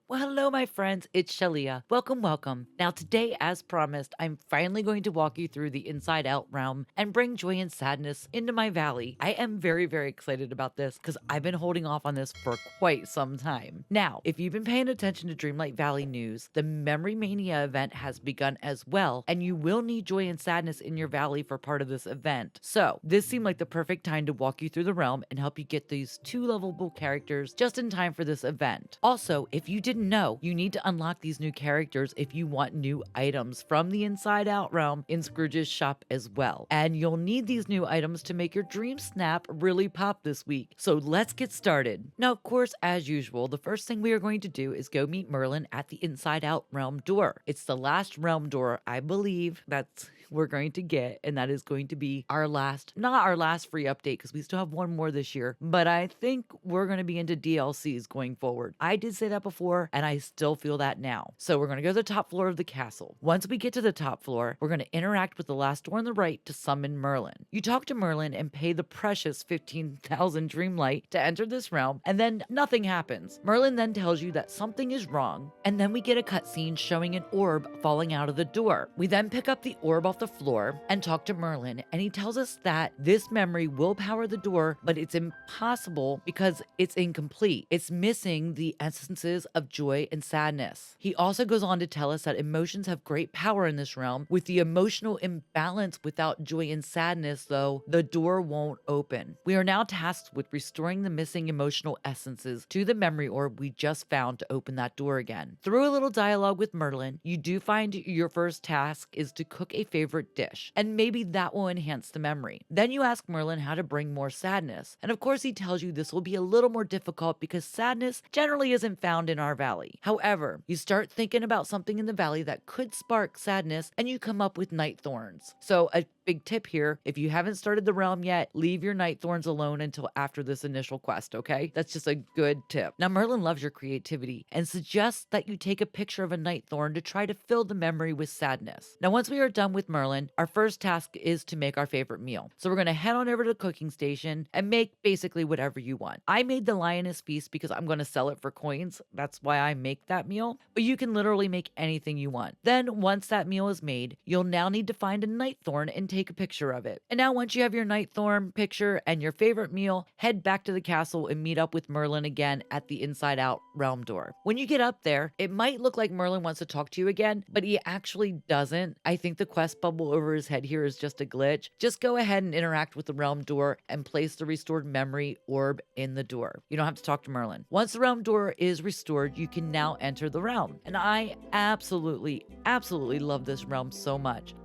Well, hello, my friends. It's Shalia. Welcome, welcome. Now, today, as promised, I'm finally going to walk you through the inside out realm and bring joy and sadness into my valley. I am very, very excited about this because I've been holding off on this for quite some time. Now, if you've been paying attention to Dreamlight Valley news, the Memory Mania event has begun as well, and you will need joy and sadness in your valley for part of this event. So, this seemed like the perfect time to walk you through the realm and help you get these two lovable characters just in time for this event. Also, if you didn't know, you need to unlock these new characters if you want new items from the Inside Out realm in Scrooge's shop as well. And you'll need these new items to make your dream snap really pop this week. So let's get started. Now, of course, as usual, the first thing we are going to do is go meet Merlin at the Inside Out realm door. It's the last realm door, I believe, that's we're going to get, and that is going to be our last, not our last free update because we still have one more this year, but I think we're going to be into DLCs going forward. I did say that before, and I still feel that now. So we're going to go to the top floor of the castle. Once we get to the top floor, we're going to interact with the last door on the right to summon Merlin. You talk to Merlin and pay the precious 15,000 Dreamlight to enter this realm, and then nothing happens. Merlin then tells you that something is wrong, and then we get a cutscene showing an orb falling out of the door. We then pick up the orb off the floor and talk to Merlin, and he tells us that this memory will power the door, but it's impossible because it's incomplete. It's missing the essences of joy and sadness. He also goes on to tell us that emotions have great power in this realm. With the emotional imbalance without joy and sadness, though, the door won't open. We are now tasked with restoring the missing emotional essences to the memory orb we just found to open that door again. Through a little dialogue with Merlin, you do find your first task is to cook a favorite dish, and maybe that will enhance the memory. Then you ask Merlin how to bring more sadness, and of course he tells you this will be a little more difficult because sadness generally isn't found in our valley. However, you start thinking about something in the valley that could spark sadness, and you come up with night thorns. So a big tip here, if you haven't started the realm yet, leave your night thorns alone until after this initial quest, okay? That's just a good tip. Now, Merlin loves your creativity and suggests that you take a picture of a night thorn to try to fill the memory with sadness. Now, once we are done with Merlin, our first task is to make our favorite meal. So we're going to head on over to the cooking station and make basically whatever you want. I made the lioness feast because I'm going to sell it for coins. That's why I make that meal, but you can literally make anything you want. Then once that meal is made, you'll now need to find a night thorn and take a picture of it. And now once you have your night thorn picture and your favorite meal, head back to the castle and meet up with Merlin again at the Inside Out realm door. When you get up there, it might look like Merlin wants to talk to you again, but he actually doesn't. I think the quest bubble over his head here is just a glitch. Just go ahead and interact with the realm door and place the restored memory orb in the door. You don't have to talk to Merlin. Once the realm door is restored, you can now enter the realm. And I absolutely, absolutely love this realm so much.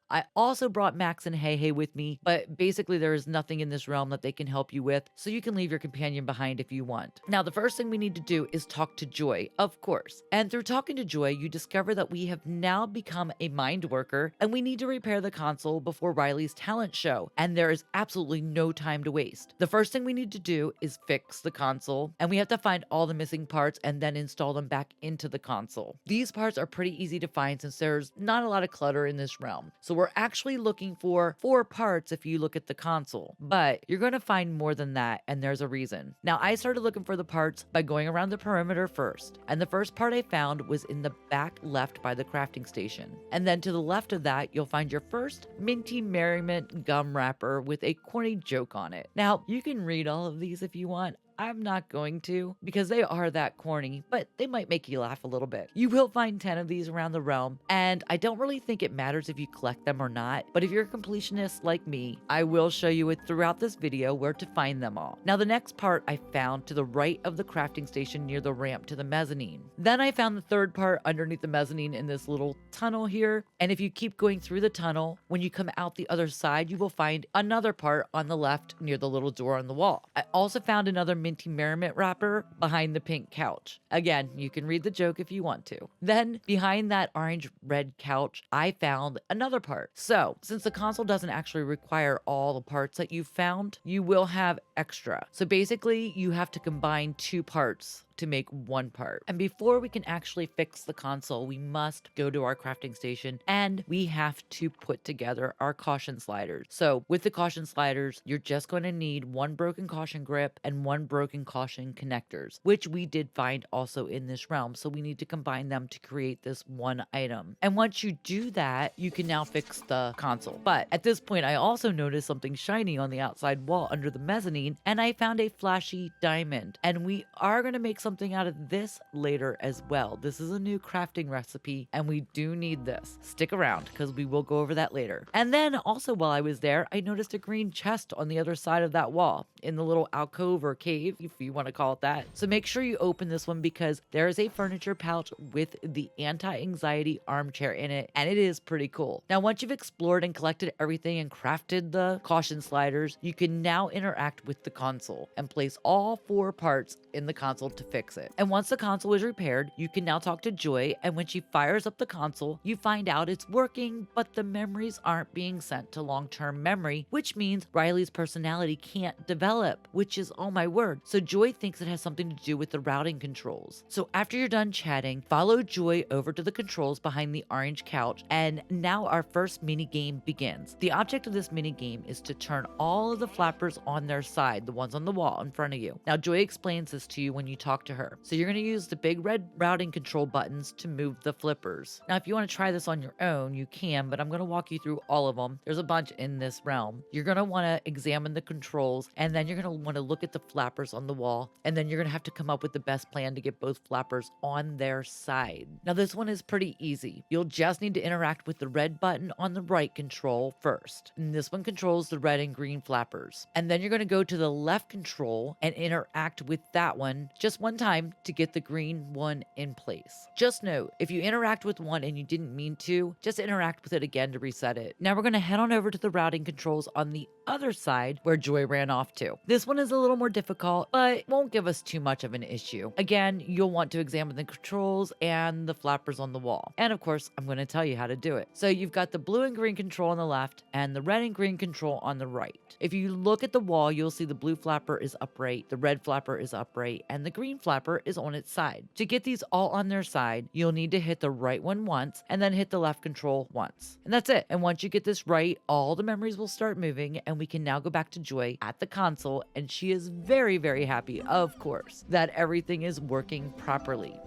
I also brought Max and Hey Hey with me, but basically there is nothing in this realm that they can help you with, so you can leave your companion behind if you want. Now, the first thing we need to do is talk to Joy, of course. And through talking to Joy, you discover that we have now become a mind worker, and we need to repair the console before Riley's talent show, and there is absolutely no time to waste. The first thing we need to do is fix the console, and we have to find all the missing parts and then install them back into the console. These parts are pretty easy to find since there's not a lot of clutter in this realm. So we're actually looking for 4 parts if you look at the console, but you're going to find more than that, and there's a reason. Now, I started looking for the parts by going around the perimeter first, and the first part I found was in the back left by the crafting station. And then to the left of that, you'll find your first Minty Merriment gum wrapper with a corny joke on it. Now, you can read all of these if you want. I'm not going to because they are that corny, but they might make you laugh a little bit. You will find 10 of these around the realm, and I don't really think it matters if you collect them or not, but if you're a completionist like me, I will show you it throughout this video where to find them all. Now, the next part I found to the right of the crafting station near the ramp to the mezzanine. Then I found the third part underneath the mezzanine in this little tunnel here, and if you keep going through the tunnel, when you come out the other side, you will find another part on the left near the little door on the wall. I also found another minty merriment wrapper behind the pink couch. Again, you can read the joke if you want to. Then behind that orange red couch, I found another part. So since the console doesn't actually require all the parts that you found, you will have extra. So basically you have to combine two parts to make one part. And before we can actually fix the console, we must go to our crafting station and we have to put together our caution sliders. So with the caution sliders, you're just going to need one broken caution grip and one broken caution connectors, which we did find also in this realm. So we need to combine them to create this one item. And once you do that, you can now fix the console. But at this point, I also noticed something shiny on the outside wall under the mezzanine, and I found a flashy diamond. And we are going to make something out of this later as well. This is a new crafting recipe and we do need this. Stick around because we will go over that later. And then also while I was there, I noticed a green chest on the other side of that wall in the little alcove or cave, if you want to call it that. So make sure you open this one because there is a furniture pouch with the anti-anxiety armchair in it, and it is pretty cool. Now, once you've explored and collected everything and crafted the caution sliders, you can now interact with the console and place all 4 parts in the console to fix it. And once the console is repaired, you can now talk to Joy, and when she fires up the console, you find out it's working, but the memories aren't being sent to long-term memory, which means Riley's personality can't develop, which is, oh my word. So Joy thinks it has something to do with the routing controls. So after you're done chatting, follow Joy over to the controls behind the orange couch, and now our first mini game begins. The object of this mini game is to turn all of the flappers on their side, the ones on the wall in front of you. Now Joy explains this to you when you talk to her. So you're going to use the big red routing control buttons to move the flippers. Now if you want to try this on your own, you can, but I'm going to walk you through all of them. There's a bunch in this realm. You're going to want to examine the controls, and then you're going to want to look at the flappers on the wall, and then you're going to have to come up with the best plan to get both flappers on their side. Now this one is pretty easy. You'll just need to interact with the red button on the right control first. And this one controls the red and green flappers. And then you're going to go to the left control and interact with that one just one time to get the green one in place. Just note, if you interact with one and you didn't mean to, just interact with it again to reset it. Now we're going to head on over to the routing controls on the other side where Joy ran off to. This one is a little more difficult, but won't give us too much of an issue. Again, you'll want to examine the controls and the flappers on the wall. And of course, I'm going to tell you how to do it. So you've got the blue and green control on the left and the red and green control on the right. If you look at the wall, you'll see the blue flapper is upright, the red flapper is upright, and the green flapper is on its side. To get these all on their side, you'll need to hit the right one once and then hit the left control once. And that's it. And once you get this right, all the memories will start moving, and we can now go back to Joy at the console, and she is very, very happy, of course, that everything is working properly.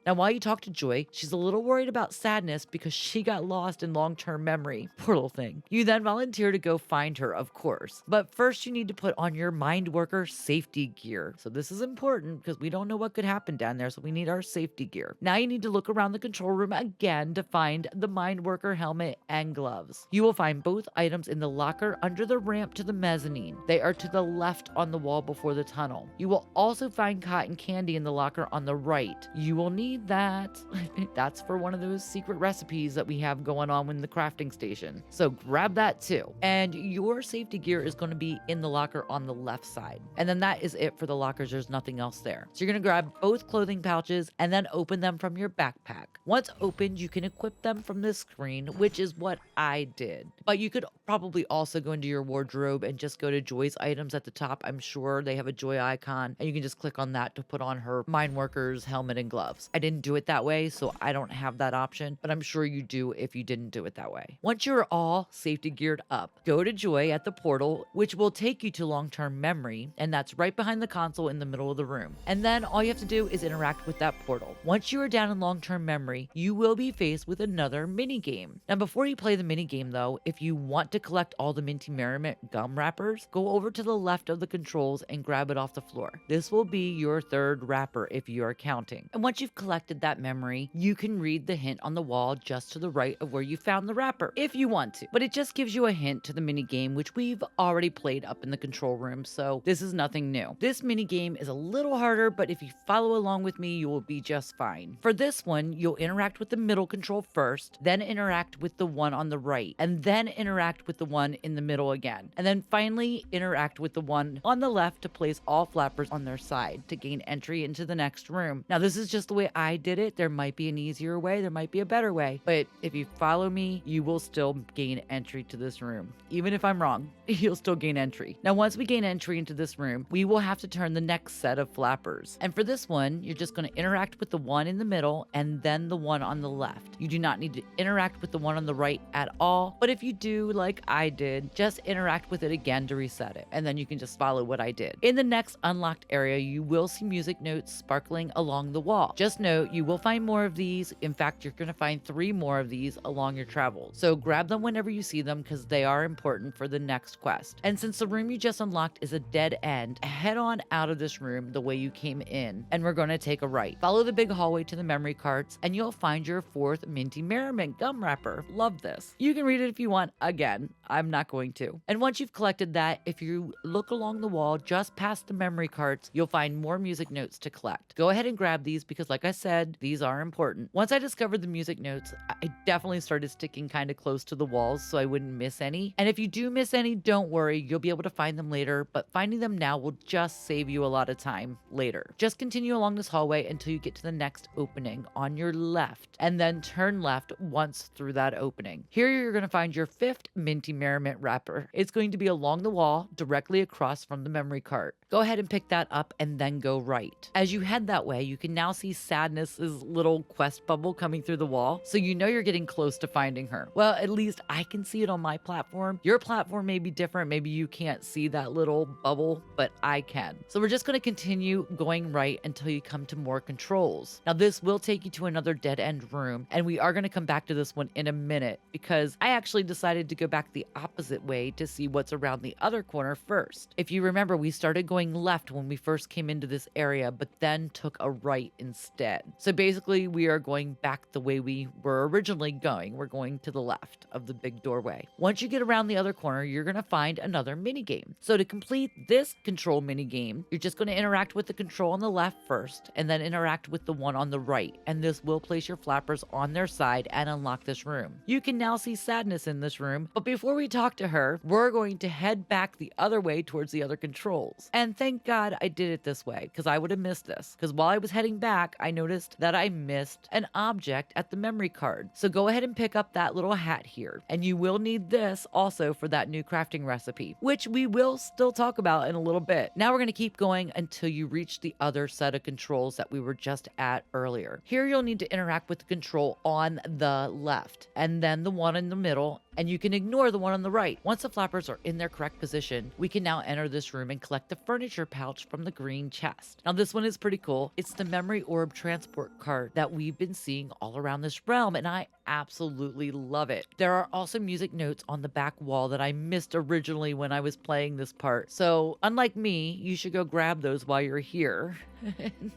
Now, while you talk to Joy, she's a little worried about Sadness because she got lost in long-term memory. Poor little thing. You then volunteer to go find her, of course. But first, you need to put on your mind worker safety gear. So this is important because we don't know what could happen down there, so we need our safety gear. Now you need to look around the control room again to find the mind worker helmet and gloves. You will find both items in the locker under the ramp to the mezzanine. They are to the left on the wall before the tunnel. You will also find cotton candy in the locker on the right. You will need that. That's for one of those secret recipes that we have going on in the crafting station. So grab that too. And your safety gear is going to be in the locker on the left side. And then that is it for the lockers. There's nothing else there. So you're going to grab both clothing pouches and then open them from your backpack. Once opened, you can equip them from this screen, which is what I did. But you could probably also go into your wardrobe and just go to Joy's items at the top. I'm sure they have a Joy icon, and you can just click on that to put on her mine worker's helmet and gloves. I didn't do it that way, so I don't have that option, but I'm sure you do if you didn't do it that way. Once you're all safety geared up, go to Joy at the portal, which will take you to long-term memory, and that's right behind the console in the middle of the room. And then all you have to do is interact with that portal. Once you are down in long-term memory, you will be faced with another mini game. Now, before you play the mini game though, if you want to to collect all the Minty Merriment gum wrappers, go over to the left of the controls and grab it off the floor. This will be your third wrapper if you are counting. And once you've collected that memory, you can read the hint on the wall just to the right of where you found the wrapper, if you want to. But it just gives you a hint to the mini game, which we've already played up in the control room, so this is nothing new. This mini game is a little harder, but if you follow along with me, you will be just fine. For this one, you'll interact with the middle control first, then interact with the one on the right, and then interact with the one in the middle again. And then finally interact with the one on the left to place all flappers on their side to gain entry into the next room. Now, this is just the way I did it. There might be an easier way, there might be a better way, but if you follow me, you will still gain entry to this room. Even if I'm wrong, you'll still gain entry. Now, once we gain entry into this room, we will have to turn the next set of flappers. And for this one, you're just going to interact with the one in the middle and then the one on the left. You do not need to interact with the one on the right at all, but if you do, like I did, just interact with it again to reset it, and then you can just follow what I did. In the next unlocked area, you will see music notes sparkling along the wall. Just note, you will find more of these. In fact, you're going to find 3 more of these along your travels. So grab them whenever you see them because they are important for the next quest. And since the room you just unlocked is a dead end, head on out of this room the way you came in, and we're going to take a right. Follow the big hallway to the memory carts, and you'll find your 4th Minty Merriment gum wrapper. Love this. You can read it if you want. Again, I'm not going to. And once you've collected that, if you look along the wall just past the memory carts, you'll find more music notes to collect. Go ahead and grab these because, like I said, these are important. Once I discovered the music notes, I definitely started sticking kind of close to the walls so I wouldn't miss any. And if you do miss any, don't worry, you'll be able to find them later, but finding them now will just save you a lot of time later. Just continue along this hallway until you get to the next opening on your left, and then turn left once through that opening. Here you're going to find your 5th Minty Merriment wrapper. It's going to be along the wall directly across from the memory cart. Go ahead and pick that up and then go right. As you head that way, you can now see Sadness's little quest bubble coming through the wall, so you know you're getting close to finding her. Well, at least I can see it on my platform. Your platform may be different. Maybe you can't see that little bubble, but I can. So we're just going to continue going right until you come to more controls. Now, this will take you to another dead end room, and we are going to come back to this one in a minute because I actually decided to go back the opposite way to see what's around the other corner first. If you remember, we started going left when we first came into this area, but then took a right instead. So basically, we are going back the way we were originally going. We're going to the left of the big doorway. Once you get around the other corner, you're going to find another mini game. So to complete this control mini game, you're just going to interact with the control on the left first, and then interact with the one on the right. And this will place your flappers on their side and unlock this room. You can now see Sadness in this room, but before we talk to her, we're going to head back the other way towards the other controls. And thank God I did it this way, because I would have missed this. Because while I was heading back, I noticed that I missed an object at the memory card. So go ahead and pick up that little hat here. And you will need this also for that new crafting recipe, which we will still talk about in a little bit. Now we're going to keep going until you reach the other set of controls that we were just at earlier. Here you'll need to interact with the control on the left, and then the one in the middle, and you can ignore the one on the right. Once the flappers are in their correct position, we can now enter this room and collect the furniture pouch from the green chest. Now this one is pretty cool. It's the memory orb transport cart that we've been seeing all around this realm, and I absolutely love it. There are also music notes on the back wall that I missed originally when I was playing this part. So unlike me, you should go grab those while you're here.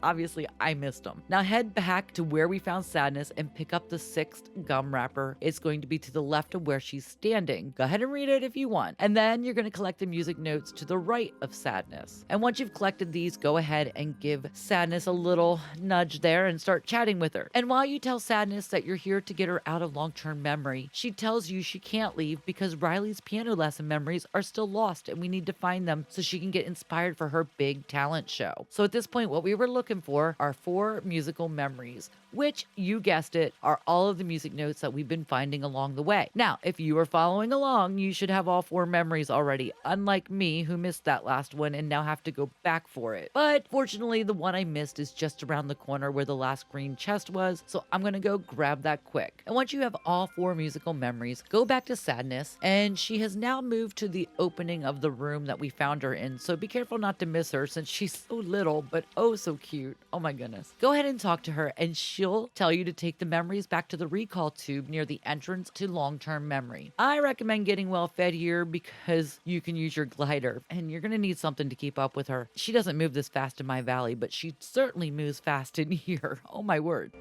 Obviously, I missed them. Now head back to where we found Sadness and pick up the 6th gum wrapper. It's going to be to the left of where she's standing. Go ahead and read it if you want. And then you're going to collect the music notes to the right of Sadness. And once you've collected these, go ahead and give Sadness a little nudge there and start chatting with her. And while you tell Sadness that you're here to get her out of long-term memory, she tells you she can't leave because Riley's piano lesson memories are still lost and we need to find them so she can get inspired for her big talent show. So at this point, what we were looking for are 4 musical memories, which, you guessed it, are all of the music notes that we've been finding along the way. Now, if you are following along, you should have all 4 memories already, unlike me, who missed that last one and now have to go back for it. But fortunately, the one I missed is just around the corner where the last green chest was, so I'm gonna go grab that quick. And once you have all 4 musical memories, go back to Sadness, and she has now moved to the opening of the room that we found her in, so be careful not to miss her since she's so little, but oh so cute. Oh my goodness. Go ahead and talk to her and she'll tell you to take the memories back to the recall tube near the entrance to long-term memory. I recommend getting well fed here because you can use your glider and you're going to need something to keep up with her. She doesn't move this fast in my valley, but she certainly moves fast in here. Oh my word.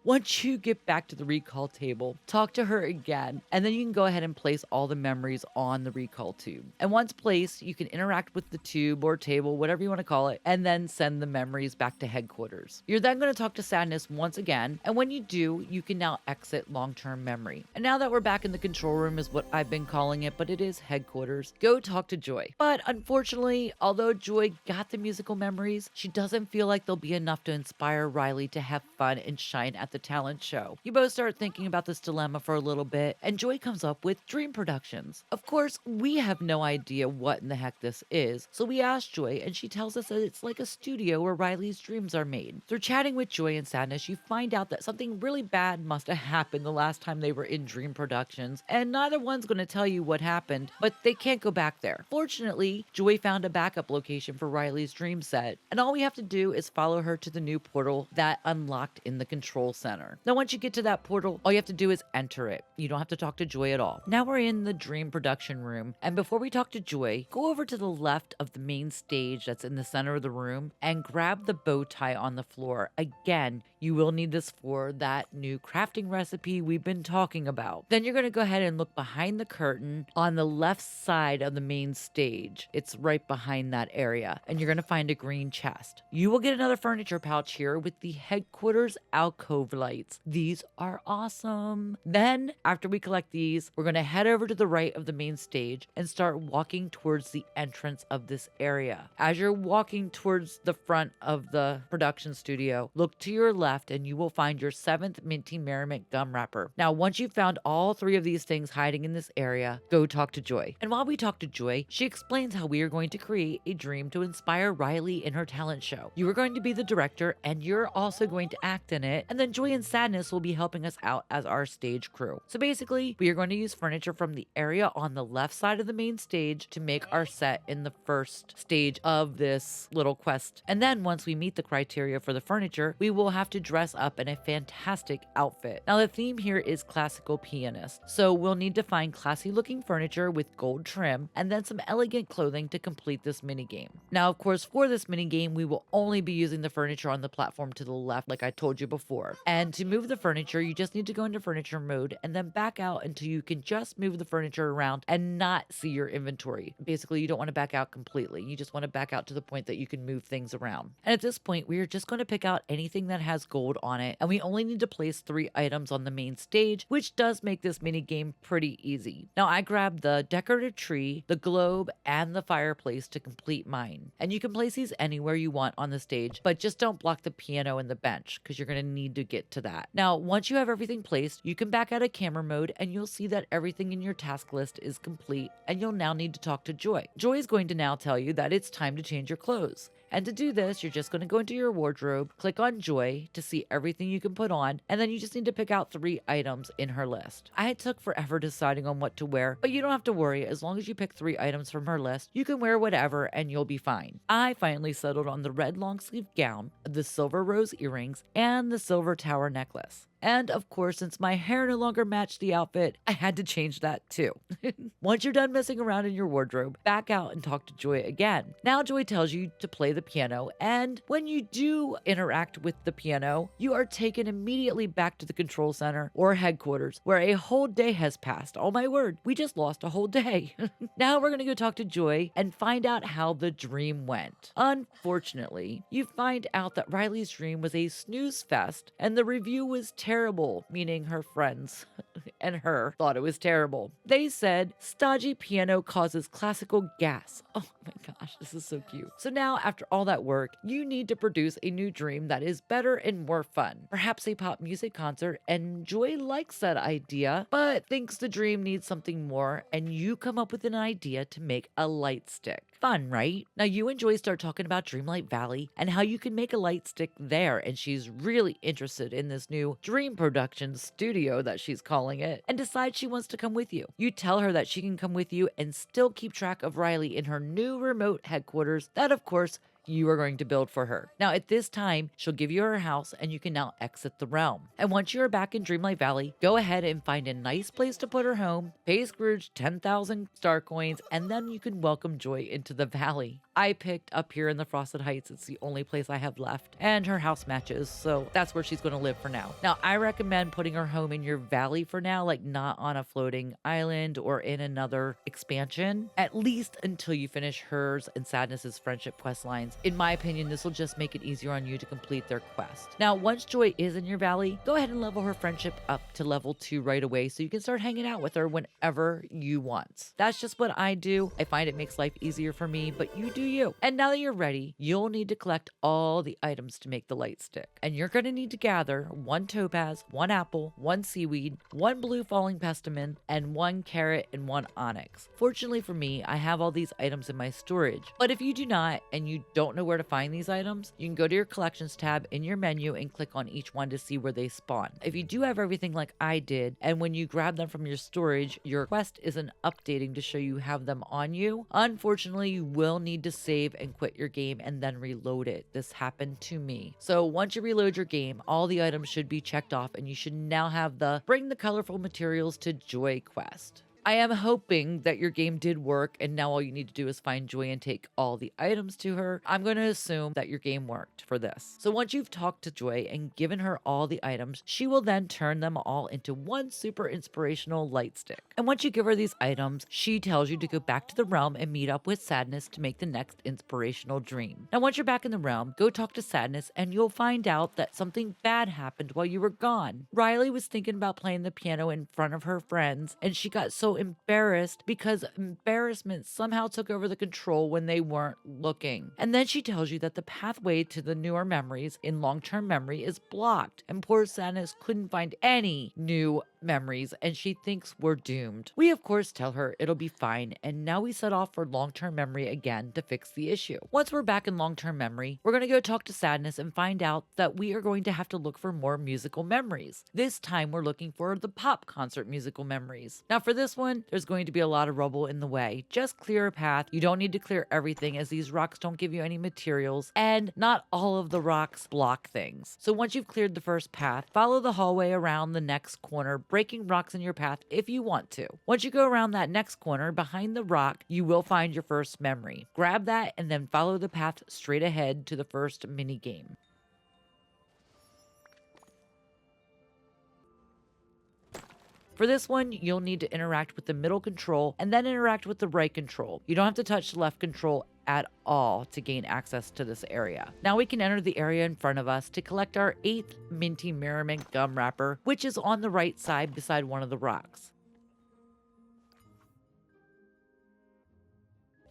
Once you get back to the recall table, talk to her again, and then you can go ahead and place all the memories on the recall tube. And once placed, you can interact with the tube or table, whatever you want to call it, and then send the memories back to headquarters. You're then going to talk to Sadness once again, and when you do, you can now exit long-term memory. And now that we're back in the control room is what I've been calling it, but it is headquarters. Go talk to Joy. But unfortunately, although Joy got the musical memories, she doesn't feel like they'll be enough to inspire Riley to have fun and shine at the talent show. You both start thinking about this dilemma for a little bit, and Joy comes up with Dream Productions. Of course, we have no idea what in the heck this is, so we ask Joy, and she tells us that it's like a studio where Riley's dreams are made. Through chatting with Joy and Sadness, you find out that something really bad must have happened the last time they were in Dream Productions, and neither one's going to tell you what happened, but they can't go back there. Fortunately, Joy found a backup location for Riley's dream set, and all we have to do is follow her to the new portal that unlocked in the control center. Now, once you get to that portal, all you have to do is enter it. You don't have to talk to Joy at all. Now we're in the dream production room, and before we talk to Joy, go over to the left of the main stage that's in the center of the room and grab the bow tie on the floor. Again, you will need this for that new crafting recipe we've been talking about. Then you're going to go ahead and look behind the curtain on the left side of the main stage. It's right behind that area, and you're going to find a green chest. You will get another furniture pouch here with the headquarters alcove lights. These are awesome. Then, after we collect these, we're going to head over to the right of the main stage and start walking towards the entrance of this area. As you're walking towards the front of the production studio, look to your left and you will find your 7th Minty Merriment gum wrapper. Now, once you've found all 3 of these things hiding in this area, go talk to Joy. And while we talk to Joy, she explains how we are going to create a dream to inspire Riley in her talent show. You are going to be the director and you're also going to act in it, and then Joy and Sadness will be helping us out as our stage crew. So basically, we are going to use furniture from the area on the left side of the main stage to make our set in the first stage of this little quest. And then once we meet the criteria for the furniture, we will have to dress up in a fantastic outfit. Now the theme here is classical pianist, so we'll need to find classy looking furniture with gold trim and then some elegant clothing to complete this mini game. Now of course, for this mini game, we will only be using the furniture on the platform to the left like I told you before. And to move the furniture, you just need to go into furniture mode and then back out until you can just move the furniture around and not see your inventory. Basically, you don't want to back out completely. You just want to back out to the point that you can move things around. And at this point, we are just going to pick out anything that has gold on it, and we only need to place 3 items on the main stage, which does make this mini game pretty easy. Now, I grabbed the decorative tree, the globe, and the fireplace to complete mine. And you can place these anywhere you want on the stage, but just don't block the piano and the bench because you're going to need to get to that. Now, once you have everything placed, you can back out of camera mode and you'll see that everything in your task list is complete, and you'll now need to talk to Joy. Joy is going to now tell you that it's time to change your clothes. And to do this, you're just going to go into your wardrobe, click on Joy to see everything you can put on, and then you just need to pick out 3 items in her list. I took forever deciding on what to wear, but you don't have to worry. As long as you pick 3 items from her list, you can wear whatever and you'll be fine. I finally settled on the red long sleeve gown, the silver rose earrings, and the silver tower necklace. And of course, since my hair no longer matched the outfit, I had to change that too. Once you're done messing around in your wardrobe, back out and talk to Joy again. Now Joy tells you to play the piano, and when you do interact with the piano, you are taken immediately back to the control center or headquarters, where a whole day has passed. Oh my word, we just lost a whole day. Now we're gonna go talk to Joy and find out how the dream went. Unfortunately, you find out that Riley's dream was a snooze fest, and the review was terrible, meaning her friends and her thought it was terrible. They said stodgy piano causes classical gas. Oh, my gosh, this is so cute. So now, after all that work, you need to produce a new dream that is better and more fun. Perhaps a pop music concert, and Joy likes that idea, but thinks the dream needs something more, and you come up with an idea to make a light stick. Fun, right? Now you and Joy start talking about Dreamlight Valley and how you can make a light stick there, and she's really interested in this new dream production studio that she's calling it, and decides she wants to come with you. You tell her that she can come with you and still keep track of Riley in her new remote headquarters that, of course, you are going to build for her. Now, at this time, she'll give you her house and you can now exit the realm. And once you are back in Dreamlight Valley, go ahead and find a nice place to put her home, pay Scrooge 10,000 star coins, and then you can welcome Joy into the valley. I picked up here in the Frosted Heights. It's the only place I have left, and her house matches, so that's where she's going to live for now. Now, I recommend putting her home in your valley for now, like not on a floating island or in another expansion, at least until you finish hers and Sadness's friendship quest lines. In my opinion, this will just make it easier on you to complete their quest. Now, once Joy is in your valley, go ahead and level her friendship up to level 2 right away so you can start hanging out with her whenever you want. That's just what I do. I find it makes life easier for me, but you do you. And now that you're ready, you'll need to collect all the items to make the light stick. And you're going to need to gather 1 topaz, 1 apple, 1 seaweed, 1 blue falling pestamon, and 1 carrot and 1 onyx. Fortunately for me, I have all these items in my storage. But if you do not and you don't know where to find these items, you can go to your collections tab in your menu and click on each one to see where they spawn. If you do have everything like I did, and when you grab them from your storage, your quest isn't updating to show you have them on you, unfortunately, you will need to save and quit your game and then reload it. This happened to me. So once you reload your game, all the items should be checked off and you should now have the Bring the Colorful Materials to Joy quest. I am hoping that your game did work and now all you need to do is find Joy and take all the items to her. I'm going to assume that your game worked for this. So once you've talked to Joy and given her all the items, she will then turn them all into 1 super inspirational light stick. And once you give her these items, she tells you to go back to the realm and meet up with Sadness to make the next inspirational dream. Now once you're back in the realm, go talk to Sadness and you'll find out that something bad happened while you were gone. Riley was thinking about playing the piano in front of her friends and she got so embarrassed because embarrassment somehow took over the control when they weren't looking. And then she tells you that the pathway to the newer memories in long-term memory is blocked, and poor Sadness couldn't find any new memories and she thinks we're doomed. We of course tell her it'll be fine, and now we set off for long-term memory again to fix the issue. Once we're back in long-term memory, we're going to go talk to Sadness and find out that we are going to have to look for more musical memories. This time we're looking for the pop concert musical memories. Now for this one, there's going to be a lot of rubble in the way. Just clear a path. You don't need to clear everything as these rocks don't give you any materials, and not all of the rocks block things. So once you've cleared the first path, follow the hallway around the next corner, breaking rocks in your path if you want to. Once you go around that next corner, behind the rock, you will find your first memory. Grab that and then follow the path straight ahead to the first mini game. For this one, you'll need to interact with the middle control and then interact with the right control. You don't have to touch the left control at all to gain access to this area. Now we can enter the area in front of us to collect our 8th Minty Merriment gum wrapper, which is on the right side beside one of the rocks.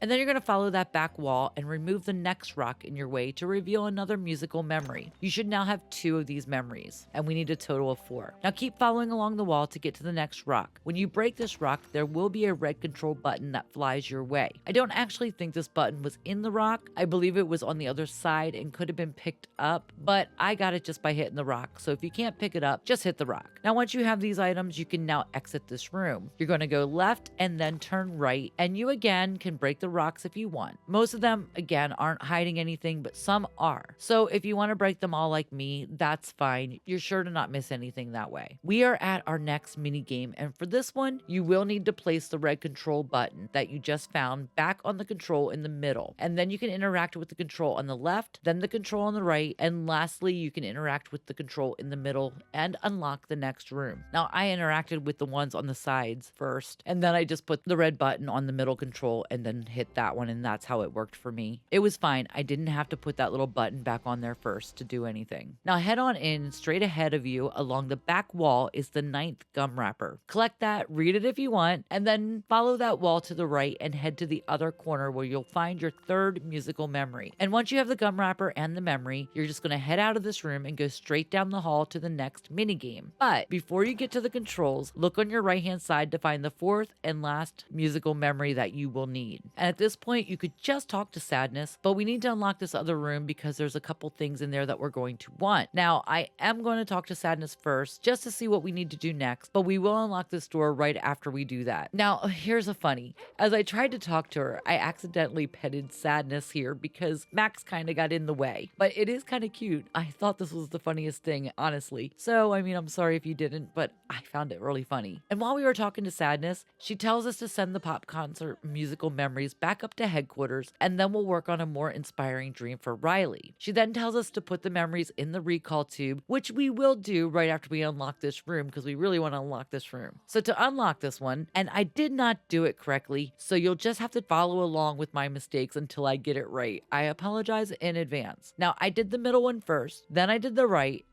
And then you're going to follow that back wall and remove the next rock in your way to reveal another musical memory. You should now have 2 of these memories, and we need a total of 4. Now keep following along the wall to get to the next rock. When you break this rock, there will be a red control button that flies your way. I don't actually think this button was in the rock. I believe it was on the other side and could have been picked up, but I got it just by hitting the rock. So if you can't pick it up, just hit the rock. Now once you have these items, you can now exit this room. You're going to go left and then turn right, and you again can break the rocks if you want. Most of them, again, aren't hiding anything, but some are. So if you want to break them all like me, that's fine. You're sure to not miss anything that way. We are at our next mini game, and for this one, you will need to place the red control button that you just found back on the control in the middle. And then you can interact with the control on the left, then the control on the right, and lastly, you can interact with the control in the middle and unlock the next room. Now, I interacted with the ones on the sides first, and then I just put the red button on the middle control and then hit hit that one, and that's how it worked for me. It was fine. I didn't have to put that little button back on there first to do anything. Now head on in. Straight ahead of you along the back wall is the 9th gum wrapper. Collect that, read it if you want, and then follow that wall to the right and head to the other corner where you'll find your 3rd musical memory. And once you have the gum wrapper and the memory, you're just going to head out of this room and go straight down the hall to the next mini game. But before you get to the controls, look on your right hand side to find the 4th and last musical memory that you will need. And at this point, you could just talk to Sadness, but we need to unlock this other room because there's a couple things in there that we're going to want. Now, I am going to talk to Sadness first just to see what we need to do next, but we will unlock this door right after we do that. Now, here's a funny. As I tried to talk to her, I accidentally petted Sadness here because Max kind of got in the way, but it is kind of cute. I thought this was the funniest thing, honestly. So, I mean, I'm sorry if you didn't, but I found it really funny. And while we were talking to Sadness, she tells us to send the pop concert musical memories back up to headquarters, and then we'll work on a more inspiring dream for Riley. She then tells us to put the memories in the recall tube, which we will do right after we unlock this room because we really want to unlock this room. So to unlock this one, and I did not do it correctly, so you'll just have to follow along with my mistakes until I get it right. I apologize in advance. Now, I did the middle one first, then I did the right,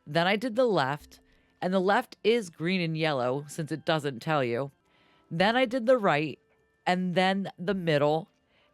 then I did the left, and the left is green and yellow since it doesn't tell you. Then I did the right, and then the middle,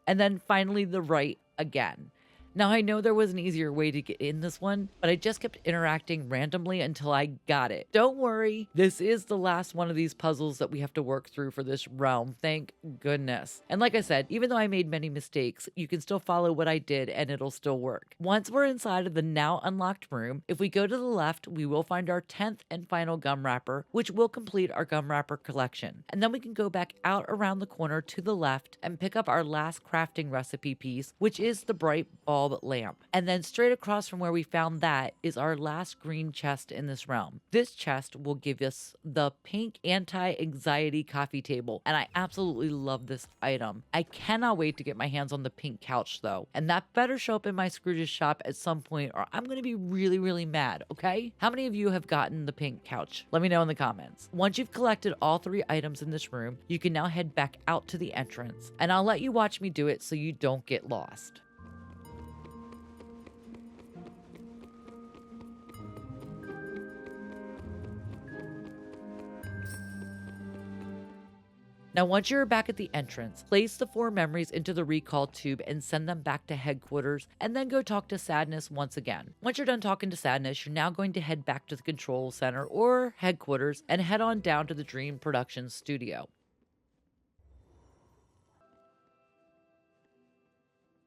and then finally the right again. Now, I know there was an easier way to get in this one, but I just kept interacting randomly until I got it. Don't worry, this is the last one of these puzzles that we have to work through for this realm, thank goodness. And like I said, even though I made many mistakes, you can still follow what I did and it'll still work. Once we're inside of the now unlocked room, if we go to the left, we will find our 10th and final gum wrapper, which will complete our gum wrapper collection. And then we can go back out around the corner to the left and pick up our last crafting recipe piece, which is the bright bulb lamp. And then straight across from where we found that is our last green chest in this realm. This chest will give us the pink anti-anxiety coffee table, and I absolutely love this item. I cannot wait to get my hands on the pink couch though, and that better show up in my Scrooge's shop at some point or I'm gonna be really mad, okay? How many of you have gotten the pink couch? Let me know in the comments. Once you've collected all 3 items in this room, you can now head back out to the entrance, and I'll let you watch me do it so you don't get lost. Now, once you're back at the entrance, place the 4 memories into the recall tube and send them back to headquarters, and then go talk to Sadness once again. Once you're done talking to Sadness, you're now going to head back to the control center or headquarters and head on down to the Dream Production Studio.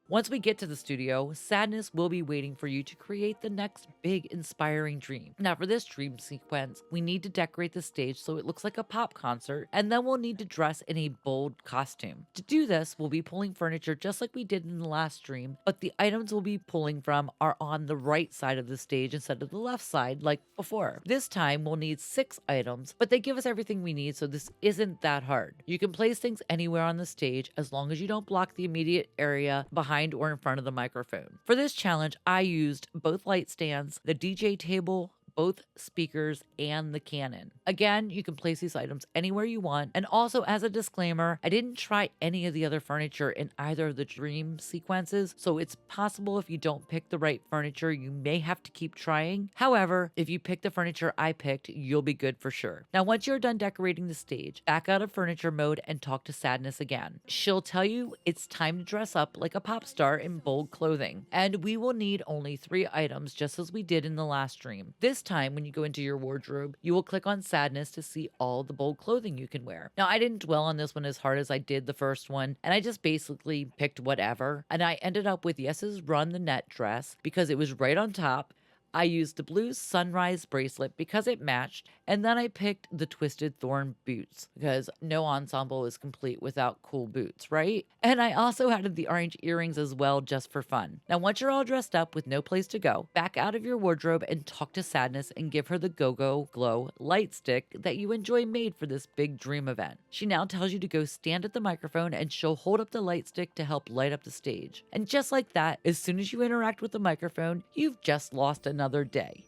Once we get to the studio, Sadness will be waiting for you to create the next big inspiring dream. Now for this dream sequence, we need to decorate the stage so it looks like a pop concert, and then we'll need to dress in a bold costume. To do this, we'll be pulling furniture just like we did in the last dream, but the items we'll be pulling from are on the right side of the stage instead of the left side like before. This time we'll need 6 items, but they give us everything we need, so this isn't that hard. You can place things anywhere on the stage as long as you don't block the immediate area behind or in front of the microphone. For this challenge, I used both light stands, the DJ table, both speakers, and the cannon. Again, you can place these items anywhere you want. And also, as a disclaimer, I didn't try any of the other furniture in either of the dream sequences, so it's possible if you don't pick the right furniture, you may have to keep trying. However, if you pick the furniture I picked, you'll be good for sure. Now, once you're done decorating the stage, back out of furniture mode and talk to Sadness again. She'll tell you it's time to dress up like a pop star in bold clothing, and we will need only 3 items just as we did in the last dream. This time, when you go into your wardrobe, you will click on Sadness to see all the bold clothing you can wear. Now, I didn't dwell on this one as hard as I did the first one, and I just basically picked whatever, and I ended up with Yes's Run the Net dress because it was right on top. I used the blue sunrise bracelet because it matched, and then I picked the twisted thorn boots because no ensemble is complete without cool boots, right? And I also added the orange earrings as well just for fun. Now, once you're all dressed up with no place to go, back out of your wardrobe and talk to Sadness and give her the Go-Go Glow light stick that you enjoy made for this big dream event. She now tells you to go stand at the microphone and she'll hold up the light stick to help light up the stage. And just like that, as soon as you interact with the microphone, you've just lost another day.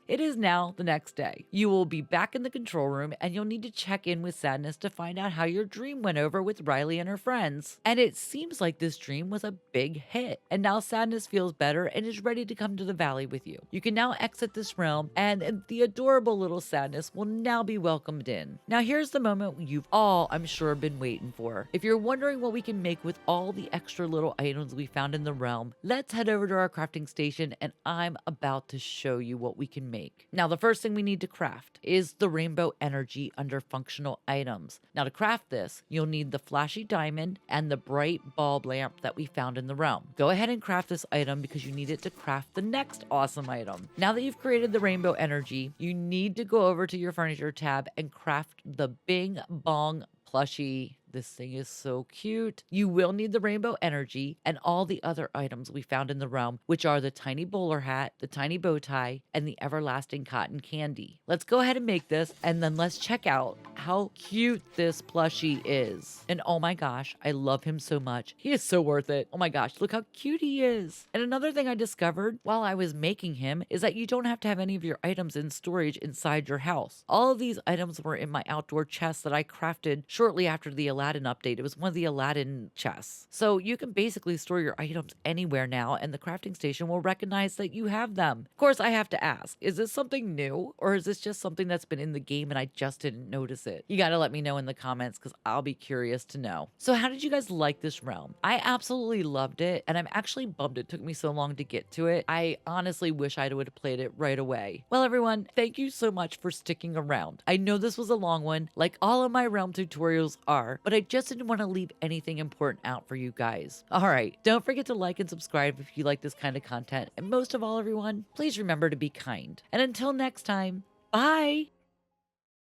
It is now the next day. You will be back in the control room and you'll need to check in with Sadness to find out how your dream went over with Riley and her friends. And it seems like this dream was a big hit. And now Sadness feels better and is ready to come to the valley with you. You can now exit this realm and the adorable little Sadness will now be welcomed in. Now here's the moment you've all, I'm sure, been waiting for. If you're wondering what we can make with all the extra little items we found in the realm, let's head over to our crafting station and I'm about to show you what we can make. Now, the first thing we need to craft is the rainbow energy under functional items. Now, to craft this, you'll need the flashy diamond and the bright bulb lamp that we found in the realm. Go ahead and craft this item because you need it to craft the next awesome item. Now that you've created the rainbow energy, you need to go over to your furniture tab and craft the Bing Bong plushie. This thing is so cute. You will need the rainbow energy and all the other items we found in the realm, which are the tiny bowler hat, the tiny bow tie, and the everlasting cotton candy. Let's go ahead and make this, and then let's check out how cute this plushie is. And oh my gosh, I love him so much. He is so worth it. Oh my gosh, look how cute he is. And another thing I discovered while I was making him is that you don't have to have any of your items in storage inside your house. All of these items were in my outdoor chest that I crafted shortly after the Aladdin update. It was one of the Aladdin chests. So you can basically store your items anywhere now and the crafting station will recognize that you have them. Of course, I have to ask, is this something new or is this just something that's been in the game and I just didn't notice it? You gotta let me know in the comments because I'll be curious to know. So how did you guys like this realm? I absolutely loved it and I'm actually bummed it took me so long to get to it. I honestly wish I would have played it right away. Well, everyone, thank you so much for sticking around. I know this was a long one, like all of my realm tutorials are, but I just didn't want to leave anything important out for you guys. All right, don't forget to like and subscribe if you like this kind of content. And most of all, everyone, please remember to be kind. And until next time, bye.